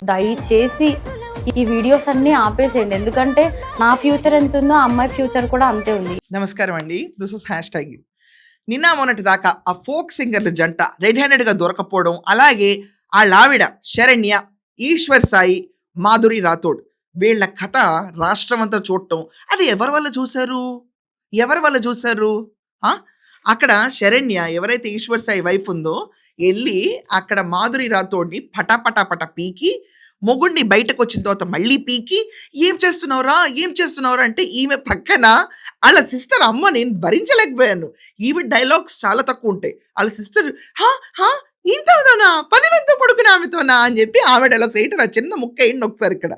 దయచేసి ఈ వీడియోస్ అన్ని ఆపేసేయండి, ఎందుకంటే నా ఫ్యూచర్ ఎంత ఉందో ఆ అమ్మాయి ఫ్యూచర్ కూడా అంతే ఉంది. నమస్కారం అండి, దిస్ ఇస్ హ్యాష్ ట్యాగ్. నిన్న మొన్నటి దాకా ఆ ఫోక్ సింగర్ల జంట రెడ్ హ్యాండెడ్గా దొరకపోవడం, అలాగే ఆ లావిడ శరణ్య, ఈశ్వర్ సాయి, మాధురి రాథోడ్ వీళ్ళ కథ రాష్ట్రం అంతా చూడటం, అది ఎవరి వల్ల చూశారు? అక్కడ శరణ్య ఎవరైతే ఈశ్వర్ సాయి వైఫ్ ఉందో వెళ్ళి అక్కడ మాధురి రాథోడ్ని పటా పీకి, మొగుడిని బయటకు వచ్చిన తర్వాత మళ్ళీ పీకి, ఏం చేస్తున్నావురా అంటే ఈమె పక్కన వాళ్ళ సిస్టర్, అమ్మ నేను భరించలేకపోయాను, ఈమె డైలాగ్స్ చాలా తక్కువ ఉంటాయి. వాళ్ళ సిస్టర్ ఇంతనా 10 మందితో పడుకుని ఆమెతోనా అని చెప్పి ఆమె డైలాగ్స్ ఏంటి నా చిన్న ముక్క అయింది ఒకసారి ఇక్కడ.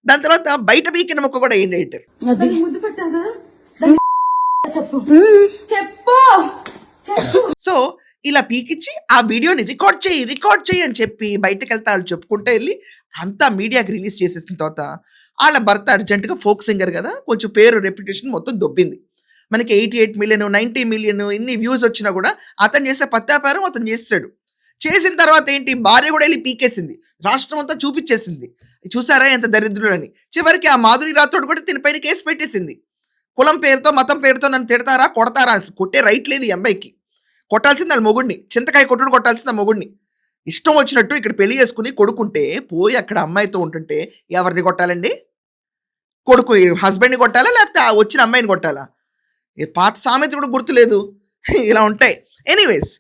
దాని తర్వాత బయట పీకిన ముక్క కూడా ఏంటి సో ఇలా పీకిచ్చి ఆ వీడియోని రికార్డ్ చేయి అని చెప్పి బయటకు వెళ్తా వాళ్ళు చెప్పుకుంటే వెళ్ళి అంతా మీడియాకి రిలీజ్ చేసేసిన తర్వాత వాళ్ళ భర్త అర్జెంటుగా ఫోక్ సింగర్ కదా, కొంచెం పేరు రెప్యుటేషన్ మొత్తం దొబ్బింది. మనకి 88 మిలియన్ 90 మిలియన్ ఇన్ని వ్యూస్ వచ్చినా కూడా అతను చేసే పత్యాపారం అతను చేస్తాడు. చేసిన తర్వాత ఏంటి, భార్య కూడా వెళ్ళి పీకేసింది, రాష్ట్రం అంతా చూపించేసింది, చూసారా ఎంత దరిద్రులని. చివరికి ఆ మాధురి రాథోడ్ కూడా దీనిపైన కేసు పెట్టేసింది. కులం పేరుతో మతం పేరుతో నన్ను తిడతారా కొడతారా, కొట్టే రైట్ లేదు ఈ అమ్మాయికి. కొట్టాల్సింది వాళ్ళ మొగుడిని, చింతకాయ కొట్టుడు కొట్టాల్సింది ఆ మొగుడిని. ఇష్టం వచ్చినట్టు ఇక్కడ పెళ్లి చేసుకుని కొడుకుంటే పోయి అక్కడ అమ్మాయితో ఉంటుంటే ఎవరిని కొట్టాలండి? కొడుకు హస్బెండ్ని కొట్టాలా, లేకపోతే వచ్చిన అమ్మాయిని కొట్టాలా? పాత సామెత కూడా గుర్తులేదు. ఇలా ఉంటాయి. ఎనీవేస్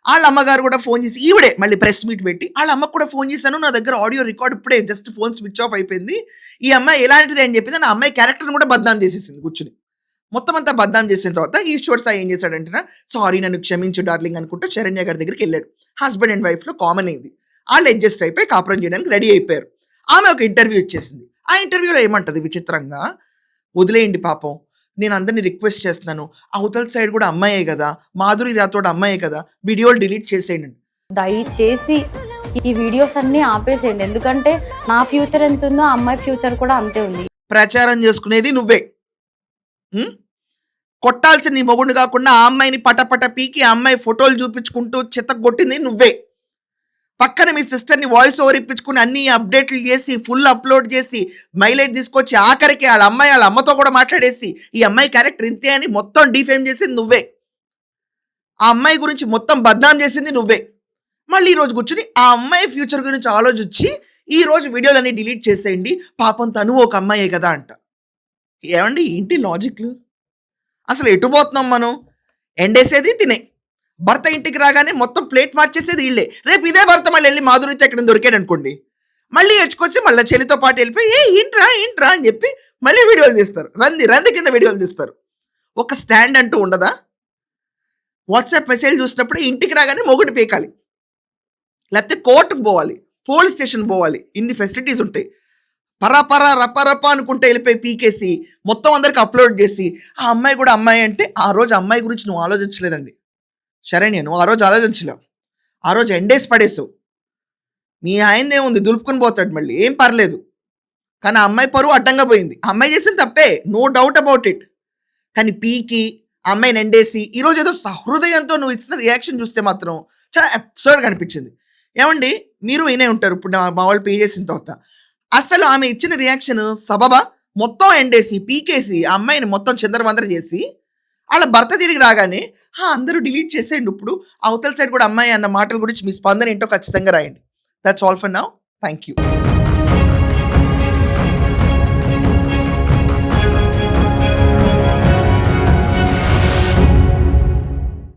వాళ్ళ అమ్మగారు కూడా ఫోన్ చేసి, ఈవిడే మళ్ళీ ప్రెస్ మీట్ పెట్టి వాళ్ళ అమ్మకు కూడా ఫోన్ చేశాను, నా దగ్గర ఆడియో రికార్డ్ ఇప్పుడే జస్ట్ ఫోన్ స్విచ్ ఆఫ్ అయిపోయింది, ఈ అమ్మాయి ఎలాంటిది అని చెప్పేసి నా అమ్మాయి క్యారెక్టర్ని కూడా బద్నాం చేసేసింది కూర్చుని. మొత్తం అంతా బద్నాం చేసిన తర్వాత ఈశ్వర్ సాయి ఏం చేశాడంటే, సారీ నన్ను క్షమించు డార్లింగ్ అనుకుంటే శరణ్య గారి దగ్గరికి వెళ్ళాడు. హస్బెండ్ అండ్ వైఫ్లో కామన్ అయింది, వాళ్ళు అడ్జస్ట్ అయిపోయి కాపురం చేయడానికి రెడీ అయిపోయారు. ఆమె ఒక ఇంటర్వ్యూ ఇచ్చేసింది. ఆ ఇంటర్వ్యూలో ఏమంటది విచిత్రంగా, వదిలేయండి పాపం, నేను అందరినీ రిక్వెస్ట్ చేస్తున్నాను, అవతల సైడ్ కూడా అమ్మాయే కదా, మాధురి రాథోడ్ అమ్మాయే కదా, వీడియోలు డిలీట్ చేసేయండి. దయచేసి ఈ వీడియోస్ అన్ని ఆపేసేయండి, ఎందుకంటే నా ఫ్యూచర్ ఎంత ఉందో ఆ అమ్మాయి ఫ్యూచర్ కూడా అంతే ఉంది. ప్రచారం చేసుకునేది నువ్వే. కొట్టాల్సిన నీ మొగుడు కాకుండా ఆ అమ్మాయిని పటపట పీకి ఆ అమ్మాయి ఫోటోలు చూపించుకుంటూ చితగొట్టింది నువ్వే. పక్కన మీ సిస్టర్ని వాయిస్ ఓవర్ ఇప్పించుకుని అన్ని అప్డేట్లు చేసి ఫుల్ అప్లోడ్ చేసి మైలేజ్ తీసుకొచ్చి ఆఖరికి వాళ్ళ అమ్మాయి వాళ్ళ అమ్మతో కూడా మాట్లాడేసి ఈ అమ్మాయి క్యారెక్టర్ ఇంతే అని మొత్తం డిఫేమ్ చేసింది నువ్వే. ఆ అమ్మాయి గురించి మొత్తం బద్నాం చేసింది నువ్వే. మళ్ళీ ఈరోజు కూర్చుని ఆ అమ్మాయి ఫ్యూచర్ గురించి ఆలోచించి ఈరోజు వీడియోలన్నీ డిలీట్ చేసేయండి, పాపం తను ఒక అమ్మాయే కదా అంట. ఏమండి ఏంటి లాజిక్లు? అసలు ఎటు పోతున్నాం మనం? ఎండేసేది తినే, భర్త ఇంటికి రాగానే మొత్తం ప్లేట్ మార్చేసేది వీళ్ళే. రేపు ఇదే భర్త మళ్ళీ వెళ్ళి మాధురితో ఎక్కడ దొరికాడు అనుకోండి, మళ్ళీ ఎచ్చుకొచ్చి మళ్ళీ చెల్లితో పాటు వెళ్ళిపోయి ఏంట్రా అని చెప్పి మళ్ళీ వీడియోలు తీస్తారు, రంది కింద వీడియోలు తీస్తారు. ఒక స్టాండ్ అంటూ ఉండదా? వాట్సాప్ మెసేజ్ చూసినప్పుడు ఇంటికి రాగానే మొగుడు పీకాలి, లేకపోతే కోర్టుకు పోవాలి, పోలీస్ స్టేషన్ పోవాలి, ఇన్ని ఫెసిలిటీస్ ఉంటాయి. రప అనుకుంటే వెళ్ళిపోయి పీకేసి మొత్తం అందరికి అప్లోడ్ చేసి ఆ అమ్మాయి కూడా అమ్మాయి అంటే, ఆ రోజు అమ్మాయి గురించి నువ్వు ఆలోచించలేదండి శరణ్య, నువ్వు ఆ రోజు ఆలోచించలేవు. ఆ రోజు ఎండేసి పడేసావు. మీ ఆయనదేముంది, దులుపుకుని పోతాడు మళ్ళీ, ఏం పర్లేదు. కానీ ఆ అమ్మాయి పరువు అడ్డంగా పోయింది. ఆ అమ్మాయి చేసిన తప్పే, నో డౌట్ అబౌట్ ఇట్. కానీ పీకి ఆ అమ్మాయిని ఎండేసి ఈరోజు ఏదో సహృదయంతో నువ్వు ఇచ్చిన రియాక్షన్ చూస్తే మాత్రం చాలా అబ్సర్డ్గా అనిపించింది. ఏమండి మీరు వినే ఉంటారు, ఇప్పుడు మా వాళ్ళు పే చేసిన తర్వాత అసలు ఆమె ఇచ్చిన రియాక్షన్ సబబా? మొత్తం ఎండేసి పీకేసి ఆ అమ్మాయిని మొత్తం చిందరవందర చేసి వాళ్ళ భర్త తిరిగి రాగానే అందరూ డిలీట్ చేసేయండి, ఇప్పుడు అవతల సైడ్ కూడా అమ్మాయి అన్న మాటల గురించి మీ స్పందన ఏంటో ఖచ్చితంగా రాయండి. That's all for now. Thank you.